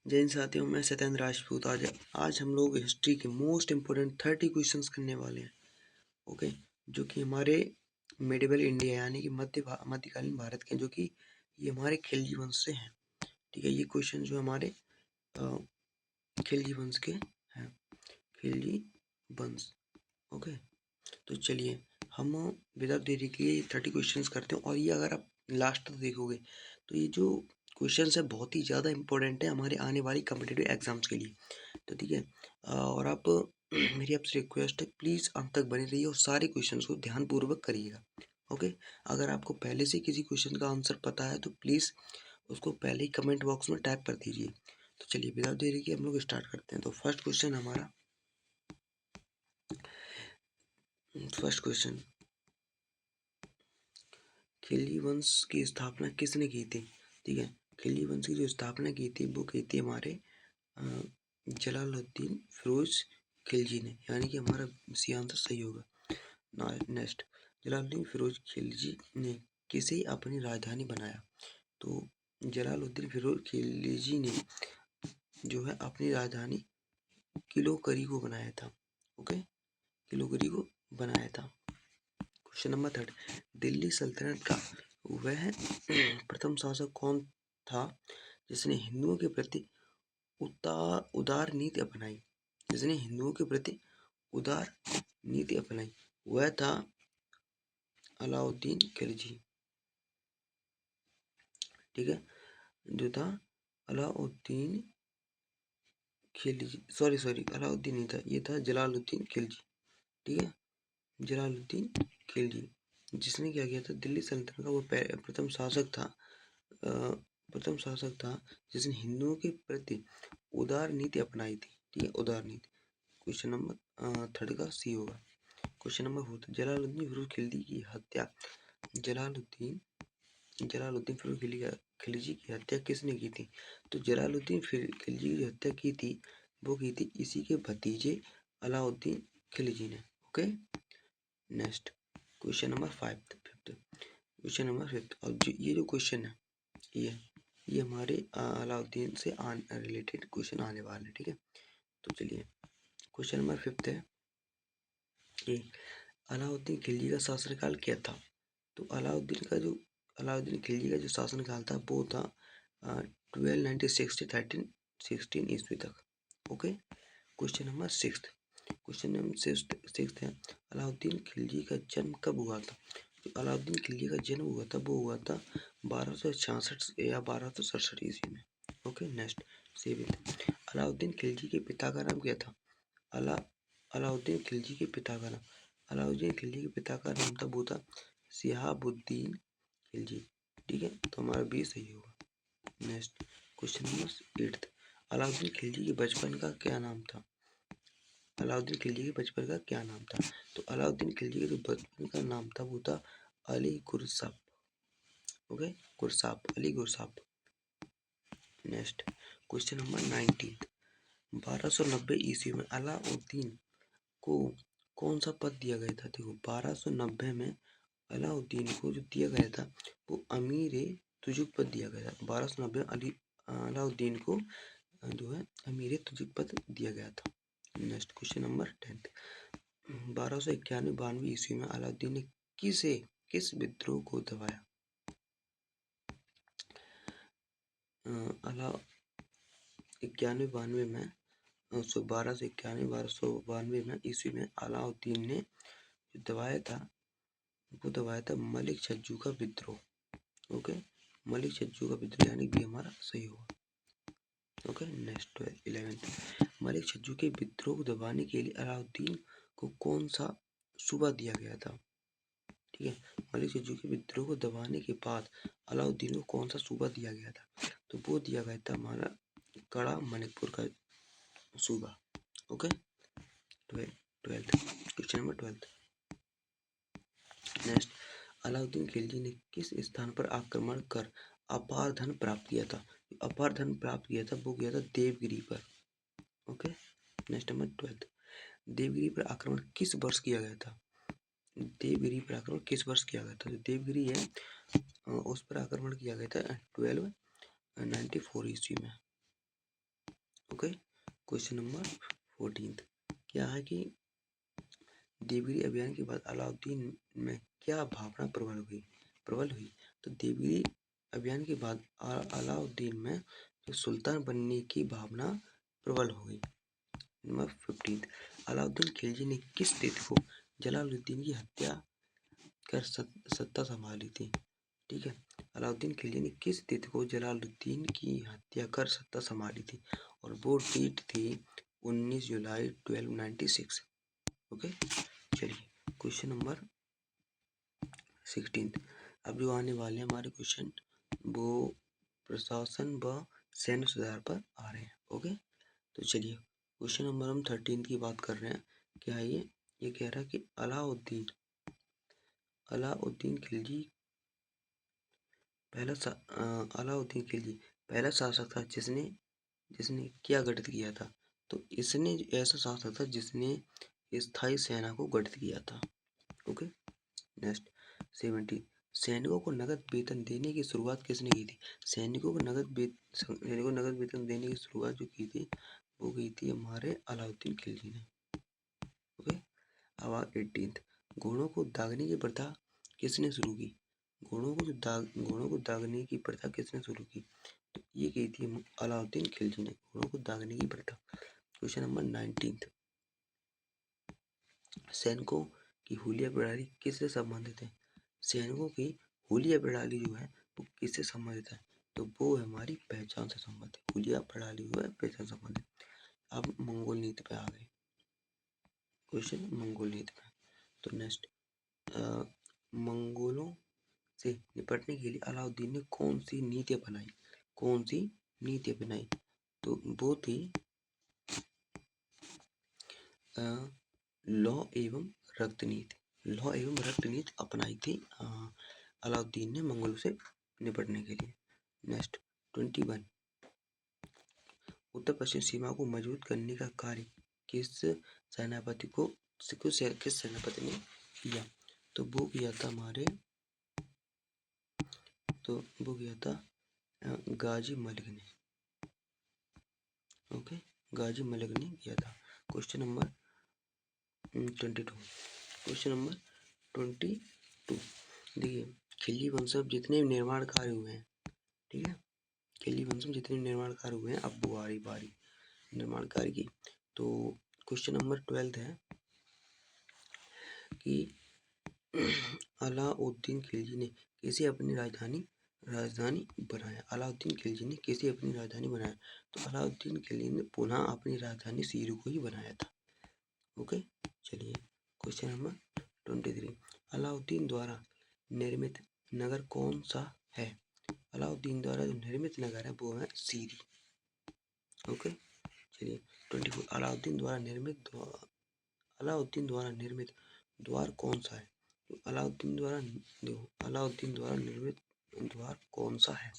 जय हिंद साथियों, मैं सत्येंद्र राजपूत। आज हम लोग हिस्ट्री के मोस्ट इम्पोर्टेंट 30 क्वेश्चंस करने वाले हैं। ओके, जो कि हमारे मेडिवल इंडिया यानी कि मध्यकालीन भारत के, जो कि ये हमारे खिलजी वंश से हैं। ठीक है, ये क्वेश्चन जो हमारे खिलजी वंश के हैं, खिलजी वंश। ओके, तो चलिए हम विदाउट देरी के 30 क्वेश्चंस करते हैं। और ये अगर आप लास्ट तक देखोगे तो ये जो क्वेश्चंस है बहुत ही ज़्यादा इंपॉर्टेंट है हमारे आने वाली कॉम्पिटिटिव एग्जाम्स के लिए। तो ठीक है, और आप मेरी आपसे रिक्वेस्ट है, प्लीज़ अंत तक बने रहिए और सारे क्वेश्चंस को ध्यानपूर्वक करिएगा। ओके, अगर आपको पहले से किसी क्वेश्चन का आंसर पता है तो प्लीज़ उसको पहले ही कमेंट बॉक्स में टाइप कर दीजिए। तो चलिए विदाउट देरी के हम लोग स्टार्ट करते हैं। तो फर्स्ट क्वेश्चन, खिलजी वंश की स्थापना किसने की थी? ठीक है, खिलजी वंश की जो स्थापना की थी वो की थी हमारे जलालुद्दीन फिरोज खिलजी ने, यानी कि हमारा सी आंसर सही होगा। नेक्स्ट, जलालुद्दीन फिरोज खिलजी ने किसे अपनी राजधानी बनाया? तो जलालुद्दीन फिरोज खिलजी ने जो है अपनी राजधानी किलोकरी को बनाया था। ओके, किलोकरी को बनाया था। क्वेश्चन नंबर 3, दिल्ली सल्तनत का वह प्रथम शासक कौन था जिसने हिंदुओं के प्रति उदार नीति अपनाई? जिसने हिंदुओं के प्रति उदार नीति अपनाई वह था अलाउद्दीन खिलजी। ठीक है, जो था अलाउद्दीन खिलजी, सॉरी अलाउद्दीन नहीं था, ये था जलालुद्दीन खिलजी। ठीक है, जलालुद्दीन खिलजी जिसने क्या किया था, दिल्ली सल्तनत का वो प्रथम शासक था, जिसने हिंदुओं के प्रति उदार नीति अपनाई थी। ठीक है, उदार नीति। क्वेश्चन नंबर 3 का सी होगा। क्वेश्चन नंबर 4, जलालुद्दीन फिरोज खिलजी की हत्या, जलालुद्दीन फिरोज खिलजी की हत्या किसने की थी? तो जलालुद्दीन खिलजी की हत्या की थी, वो की थी इसी के भतीजे अलाउद्दीन खिलजी ने। Okay, next question number 5, question number 5। और ये जो क्वेश्चन है ये हमारे अलाउद्दीन से रिलेटेड क्वेश्चन आने वाले। ठीक है, तो चलिए क्वेश्चन नंबर 5 है कि अलाउद्दीन खिलजी का शासनकाल क्या था? तो अलाउद्दीन खिलजी का जो शासनकाल था वो था 1296 से 1316 ईस्वी तक। ओके, क्वेश्चन नंबर 6 है, अलाउद्दीन खिलजी का जन्म कब हुआ था? तो अलाउद्दीन खिलजी का जन्म हुआ था, वो हुआ था 1266 या 1267 ईस्वी में। ओके, नेक्स्ट 7, अलाउद्दीन खिलजी के पिता का नाम क्या था? अलाउद्दीन खिलजी के पिता का नाम था, वो था शिहाबुद्दीन खिलजी। ठीक है, तो हमारा बी सही होगा। Next question number 8, Alauddin Khilji के बचपन का क्या नाम था? अलाउद्दीन खिलजी के बचपन का क्या नाम था? तो अलाउद्दीन खिलजी के जो बचपन का नाम था वो था Ali Gurshasp. Okay, Ali Gurshasp. Next question number 19, 1290 ईस्वी में अलाउद्दीन को कौन सा पद दिया गया था? देखो, 1290 में अलाउद्दीन को जो दिया गया था वो अमीर तुजुक पद दिया गया था। 1290 अलाउद्दीन को जो है अमीर तुजुक पद दिया गया था। नेक्स्ट क्वेश्चन नंबर 10, 1291-92 ईस्वी में अलाउद्दीन ने किस विद्रोह को दबाया? अला 91-92 में 1291-1292 में ईस्वी में अलाउद्दीन ने दबाया था मलिक छज्जू का विद्रोह। ओके, मलिक छज्जू का विद्रोह, यानी भी हमारा सही होगा। ओके, नेक्स्ट 11, मलिक छज्जू के विद्रोह को दबाने के लिए अलाउद्दीन को कौन सा सूबा दिया गया था? ठीक है, मलिक छज्जू के विद्रोह को दबाने के बाद अलाउद्दीन को कौन सा सूबा दिया गया था? तो वो दिया गया था हमारा कड़ा मणिपुर का सूबा। Okay, 12th question number 12। Next, Alauddin Khilji ने किस स्थान पर आक्रमण कर अपार धन प्राप्त किया था? अपार धन प्राप्त किया था वो किया था देवगिरी पर। ओके, नेक्स्ट नंबर 12, देवगिरी पर आक्रमण किस वर्ष किया गया था? देवगिरी पर आक्रमण किस वर्ष किया गया था? जो देवगिरी है उस पर आक्रमण किया गया था 1294 ईस्वी में। ओके। क्वेश्चन नंबर 14 क्या है कि देवगिरी अभियान के बाद अलाउद्दीन में क्या भावना प्रबल हुई। तो देवगिरी अभियान के बाद अलाउद्दीन में जो सुल्तान बनने की भावना प्रबल हो गई। नंबर 15 अलाउद्दीन खिलजी ने किस तिथि को जलालुद्दीन की हत्या कर सत्ता संभाली थी। ठीक है, अलाउद्दीन खिलजी ने किस तिथि को जलालुद्दीन की हत्या कर सत्ता संभाली थी, और वो डेट थी 19 जुलाई 1296। ओके, चलिए क्वेश्चन नंबर 16 अब जो आने वाले हमारे क्वेश्चन वो प्रशासन व सैन्य सुधार पर आ रहे हैं। ओके, तो चलिए क्वेश्चन नंबर हम 13 की बात कर रहे हैं। क्या है ये कह रहा है कि अलाउद्दीन खिलजी अलाउद्दीन खिलजी पहला शासक था जिसने क्या गठित किया था। तो इसने ऐसा शासक था जिसने स्थायी सेना को गठित किया था। ओके, नेक्स्ट 17 सैनिकों को नगद वेतन देने की शुरुआत किसने की थी। सैनिकों को नगद वेतन देने की शुरुआत जो की थी वो की थी हमारे अलाउद्दीन खिलजी ने। ओके, अब 18 घोड़ों को दागने की प्रथा किसने शुरू की। घोड़ों को दागने की प्रथा किसने शुरू की। तो ये की थी अलाउद्दीन खिलजी ने, घोड़ों को दागने की प्रथा। क्वेश्चन नंबर 19 सैनिकों की हुलिया प्रणाली किससे संबंधित है। सैनिकों की हुलिया प्रणाली जो है वो किससे संबंधित है। तो वो है हमारी पहचान से संबंधित। हुलिया प्रणाली जो है पहचान से संबंधित। अब मंगोल नीति पे आ गए क्वेश्चन, मंगोल नीति पे। तो नेक्स्ट मंगोलों से निपटने के लिए अलाउद्दीन ने कौन सी नीति अपनाई। तो वो थी लौ एवं रक्त नीति अपनाई थी अलाउद्दीन ने मंगोलों से निपटने के लिए। नेक्स्ट 21 उत्तर पश्चिम सीमा को मजबूत करने का कार्य किस सेनापति ने किया। तो वो किया था गाजी मलिक ने। ओके, गाजी मलिक ने किया था। क्वेश्चन नंबर 22 क्वेश्चन नंबर 22 देखिए खिलजी वंश में जितने निर्माण कार्य हुए हैं, ठीक है, खिलजी वंश में जितने निर्माण कार्य हुए हैं अब बारी निर्माण कार्य की। तो क्वेश्चन नंबर 12 है कि अलाउद्दीन खिलजी ने कैसे अपनी राजधानी बनाया। अलाउद्दीन खिलजी ने कैसे अपनी राजधानी बनाया। तो अलाउद्दीन खिलजी ने पुनः अपनी राजधानी सीरू को ही बनाया था। ओके, चलिए क्वेश्चन नंबर 23 अलाउद्दीन द्वारा निर्मित नगर कौन सा है। अलाउद्दीन द्वारा जो निर्मित नगर है वो है सीरी। ओके, चलिए 24 अलाउद्दीन द्वारा निर्मित द्वार कौन सा है। तो अलाउद्दीन द्वारा निर्मित द्वार कौन सा है।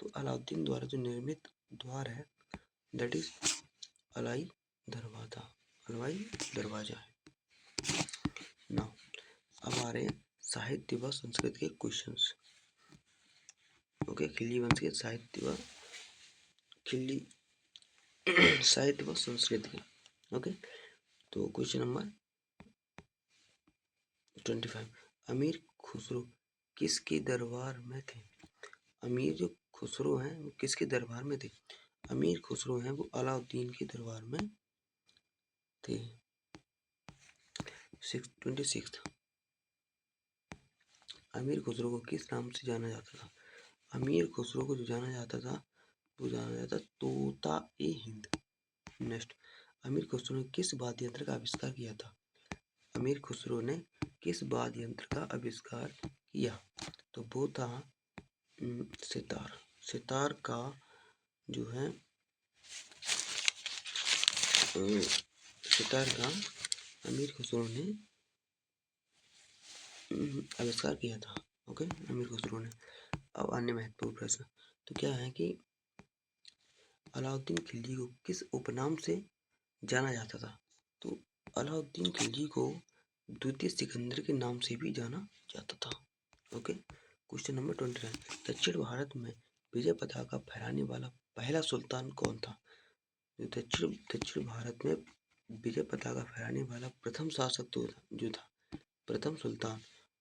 तो अलाउद्दीन द्वारा जो निर्मित द्वार है दैट इज अलाई दरवाजा है। नाउ अब आ रहे हैं साहित्य व संस्कृत के क्वेश्चंस। ओके, खिलजी वंश के साहित्य व संस्कृत के। ओके, तो क्वेश्चन नंबर 25 अमीर खुसरो किसके दरबार में थे। अमीर जो खुसरो हैं वो किसके दरबार में थे। अमीर खुसरो हैं वो अलाउद्दीन के दरबार में थे। 26 अमीर खुसरो को किस नाम से जाना जाता था। अमीर खुसरो को जो जाना जाता था वो जाना जाता तोता ए हिंद। नेक्स्ट अमीर खुसरो ने किस वाद्य यंत्र का आविष्कार किया था। अमीर खुसरो ने किस वाद्य यंत्र का आविष्कार किया। तो वो था सितार का जो है सितार का अमीर खुसरो ने आविष्कार किया था। ओके, अमीर खुसरो ने। अब अन्य महत्वपूर्ण प्रश्न तो क्या है कि अलाउद्दीन खिलजी को किस उपनाम से जाना जाता था। तो अलाउद्दीन खिलजी को द्वितीय सिकंदर के नाम से भी जाना जाता था। ओके, क्वेश्चन नंबर 29 दक्षिण भारत में विजय पताका फहराने वाला पहला सुल्तान कौन था। जो दक्षिण भारत में विजय पताका फहराने वाला प्रथम शासक जो था प्रथम सुल्तान,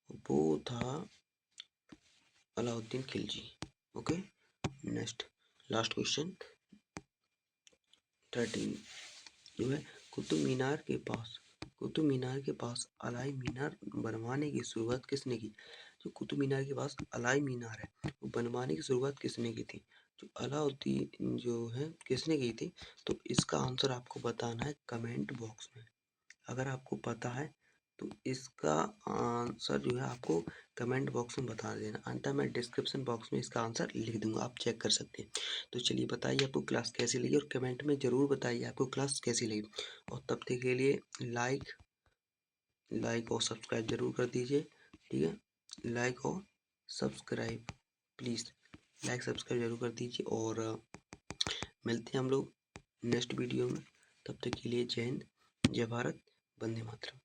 वो था Alauddin Khilji. Okay, next last question 13 जो है कुतुब मीनार के पास अलाई मीनार बनवाने की शुरुआत किसने की? जो कुतुब मीनार के पास अलाई मीनार है वो बनवाने की शुरुआत किसने की थी? जो अलाउद्दीन जो है किसने की थी? तो इसका आंसर आपको बताना है कमेंट बॉक्स में। अगर आपको पता है तो इसका आंसर जो है आपको कमेंट बॉक्स में बता देना, अन्यथा मैं डिस्क्रिप्शन बॉक्स में इसका आंसर लिख दूंगा, आप चेक कर सकते हैं। तो चलिए बताइए आपको क्लास कैसी लगी और कमेंट में ज़रूर बताइए आपको क्लास कैसी लगी। और तब तक के लिए लाइक और सब्सक्राइब जरूर कर दीजिए, ठीक है। लाइक और सब्सक्राइब प्लीज़, लाइक सब्सक्राइब जरूर कर दीजिए और मिलते हैं हम लोग नेक्स्ट वीडियो में। तब तक के लिए जय हिंद, जय भारत, वंदे मातरम।